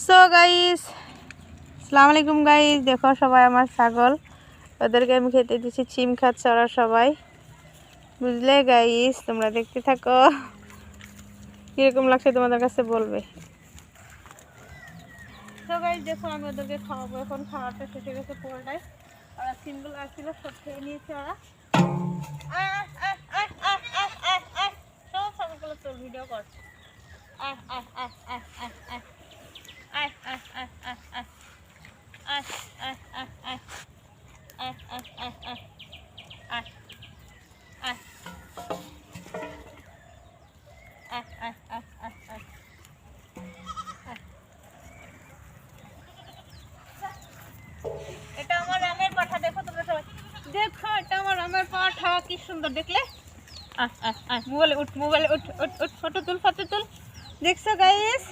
So guys, আসসালামু আলাইকুম guys. দেখো সবাই আমার ছাগল, ওদেরকে আমি খেতে দিচ্ছি। চিম খাচ্ছে ওরা সবাই, বুঝলে গাইস? তোমরা দেখতে থাকো, কিরকম লাগছে তোমাদের কাছে বলবে। তো গাইস দেখো, আমি ওদেরকে খাওয়াবো এখন। খাওয়াটা শেষ হয়ে গেছে পুরোটাই। ওরা সিনগুলো আসছিল, সব খেয়ে নিয়েছে ওরা। সব ছাগলগুলো তোর ভিডিও করছে। এটা আমার রামের পাঠা, দেখো তোমরা সবাই দেখো। এটা আমার রামের পাঠা, কি সুন্দর দেখলে। মোবাইলে উঠ, মোবাইলে উঠ, উঠ উঠ, ফটো তুল, ফটো তুল। দেখছো গাইস?